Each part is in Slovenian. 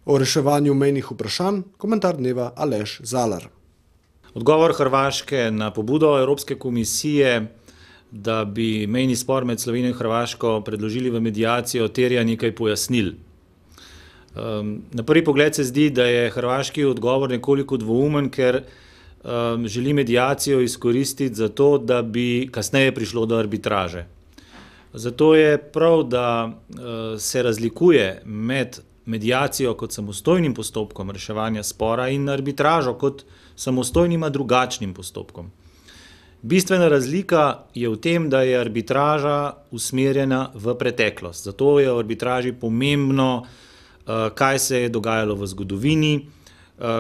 O reševanju mejnih vprašanj komentar dneva Aleš Zalar. Odgovor Hrvaške na pobudo Evropske komisije, da bi mejni spor med Slovenijo in Hrvaško predložili v mediacijo, terja nekaj pojasnil. Na prvi pogled se zdi, da je hrvaški odgovor nekoliko dvoumen, ker želi mediacijo izkoristiti za to, da bi kasneje prišlo do arbitraže. Zato je prav, da se razlikuje med mediacijo kot samostojnim postopkom reševanja spora in arbitražo kot samostojnima drugačnim postopkom. Bistvena razlika je v tem, da je arbitraža usmerjena v preteklost. Zato je v arbitraži pomembno, kaj se je dogajalo v zgodovini,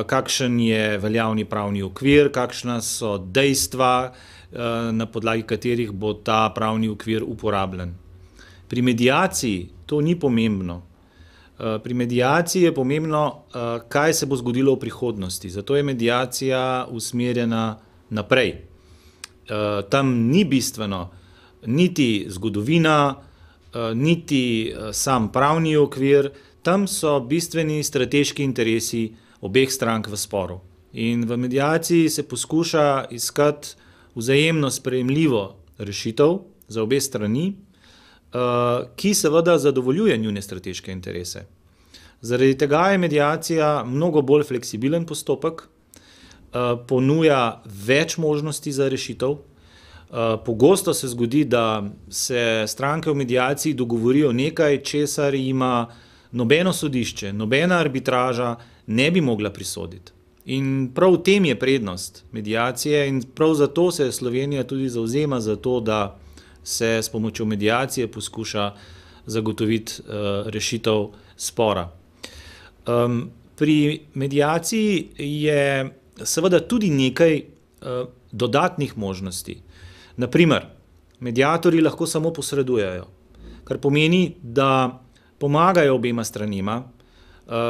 kakšen je veljavni pravni okvir, kakšna so dejstva, na podlagi katerih bo ta pravni okvir uporabljen. Pri mediaciji to ni pomembno. Pri mediaciji je pomembno, kaj se bo zgodilo v prihodnosti. Zato je mediacija usmerjena naprej. Tam ni bistveno niti zgodovina, niti sam pravni okvir, tam so bistveni strateški interesi obeh strank v sporu. In v mediaciji se poskuša iskati vzajemno sprejemljivo rešitev za obe strani, ki seveda zadovoljuje njune strateške interese. Zaradi tega je mediacija mnogo bolj fleksibilen postopek, ponuja več možnosti za rešitev. Pogosto se zgodi, da se stranke v mediaciji dogovorijo nekaj, česar ima nobeno sodišče, nobena arbitraža ne bi mogla prisoditi. In prav v tem je prednost mediacije in prav zato se Slovenija tudi zavzema za to, da se s pomočjo mediacije poskuša zagotoviti rešitev spora. Pri mediaciji je seveda tudi nekaj dodatnih možnosti. Naprimer, mediatorji lahko samo posredujejo, kar pomeni, da pomagajo obema stranima,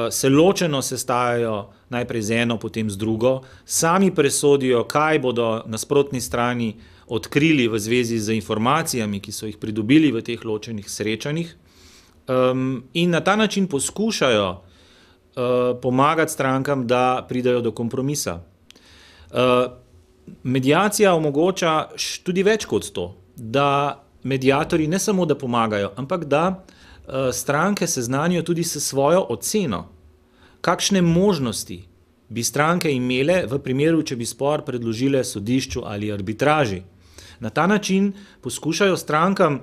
se ločeno sestajajo najprej z eno, potem z drugo, sami presodijo, kaj bodo nasprotni strani odkrili v zvezi z informacijami, ki so jih pridobili v teh ločenih srečanjih, in na ta način poskušajo pomagati strankam, da pridejo do kompromisa. Mediacija omogoča tudi več kot to, da mediatorji ne samo, da pomagajo, ampak da stranke seznanijo tudi s svojo oceno, kakšne možnosti bi stranke imele v primeru, če bi spor predložile sodišču ali arbitraži. Na ta način poskušajo strankam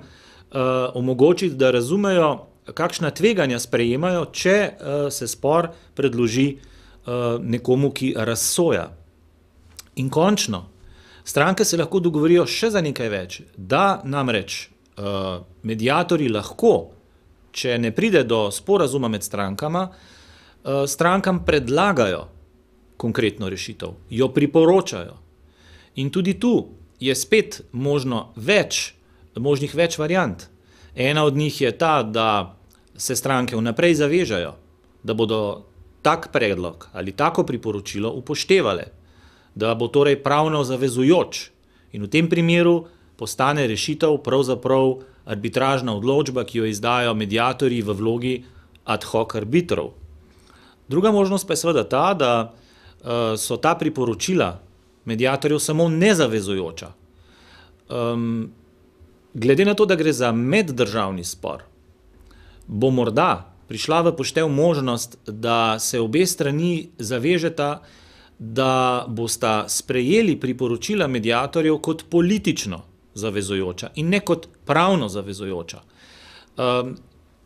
omogočiti, da razumejo, kakšna tveganja sprejemajo, če se spor predloži nekomu, ki razsoja. In končno, stranke se lahko dogovorijo še za nekaj več, da namreč mediatorji lahko, če ne pride do sporazuma med strankama, strankam predlagajo konkretno rešitev, jo priporočajo. In tudi tu je spet možnih več variant. Ena od njih je ta, da se stranke vnaprej zavežejo, da bodo tak predlog ali tako priporočilo upoštevale, da bo torej pravno zavezujoč in v tem primeru postane rešitev pravzaprav arbitražna odločba, ki jo izdajo mediatorji v vlogi ad hoc arbitrov. Druga možnost pa je seveda ta, da so ta priporočila mediatorjev samo nezavezujoča. Glede na to, da gre za meddržavni spor, bo morda prišla v poštev možnost, da se obe strani zavežeta, da bosta sprejeli priporočila mediatorjev kot politično zavezujoča in ne kot pravno zavezujoča.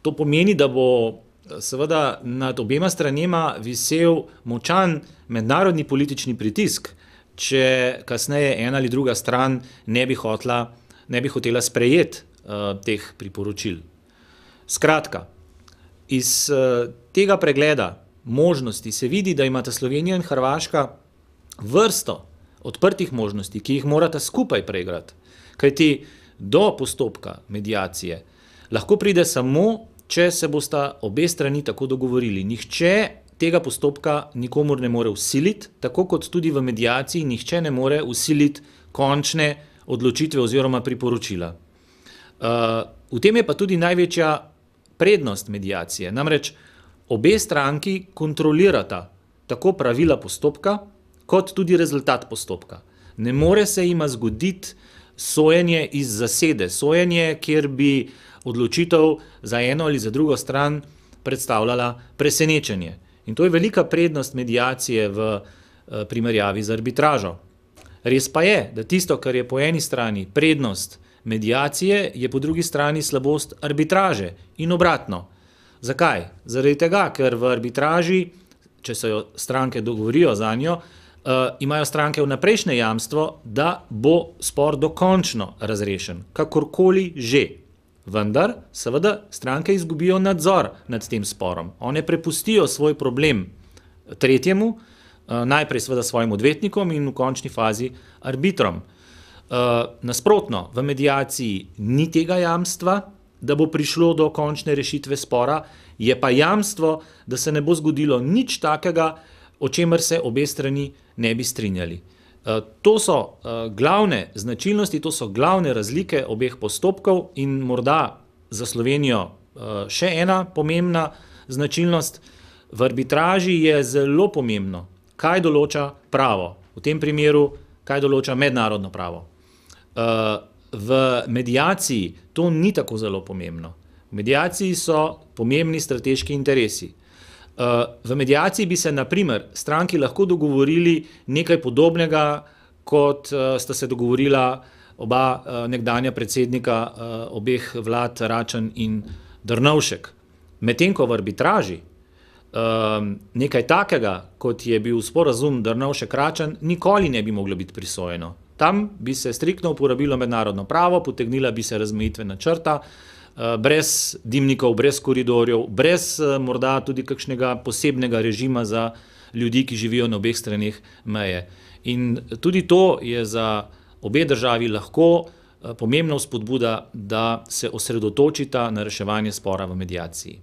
To pomeni, da bo seveda nad obema stranema visel močan mednarodni politični pritisk, če kasneje ena ali druga stran ne bi hotela sprejeti teh priporočil. Skratka, iz tega pregleda možnosti se vidi, da imata Slovenija in Hrvaška vrsto odprtih možnosti, ki jih morata skupaj preigrati. Kajti do postopka mediacije lahko pride samo, če se bosta obe strani tako dogovorili. Nihče tega postopka nikomur ne more vsiliti, tako kot tudi v mediaciji nihče ne more vsiliti končne odločitve oziroma priporočila. V tem je pa tudi največja prednost mediacije. Namreč obe stranki kontrolirata tako pravila postopka, kot tudi rezultat postopka. Ne more se jima zgoditi sojenje iz zasede, sojenje, kjer bi odločitev za eno ali za drugo stran predstavljala presenečenje. In to je velika prednost mediacije v primerjavi z arbitražo. Res pa je, da tisto, kar je po eni strani prednost mediacije, je po drugi strani slabost arbitraže in obratno. Zakaj? Zaradi tega, ker v arbitraži, če se jo stranke dogovorijo za njo, imajo stranke vnaprejšnje jamstvo, da bo spor dokončno razrešen, kakorkoli že. Vendar, seveda, stranke izgubijo nadzor nad tem sporom. One prepustijo svoj problem tretjemu, najprej seveda svojim odvetnikom in v končni fazi arbitrom. Nasprotno, v mediaciji ni tega jamstva, da bo prišlo do končne rešitve spora, je pa jamstvo, da se ne bo zgodilo nič takega, o čemer se obe strani ne bi strinjali. To so glavne značilnosti, to so glavne razlike obeh postopkov in morda za Slovenijo še ena pomembna značilnost. V arbitraži je zelo pomembno, kaj določa pravo. V tem primeru, kaj določa mednarodno pravo. V mediaciji to ni tako zelo pomembno. V mediaciji so pomembni strateški interesi. V mediaciji bi se, na primer, stranki lahko dogovorili nekaj podobnega, kot sta se dogovorila oba nekdanja predsednika obeh vlad, Račan in Drnovšek. Medtem ko v arbitraži nekaj takega, kot je bil sporazum Drnovšek-Račan, nikoli ne bi moglo biti prisojeno. Tam bi se striktno uporabilo mednarodno pravo, potegnila bi se razmejitvena črta, brez dimnikov, brez koridorjev, brez morda tudi kakšnega posebnega režima za ljudi, ki živijo na obeh straneh meje. In tudi to je za obe državi lahko pomembna vzpodbuda, da se osredotočita na reševanje spora v mediaciji.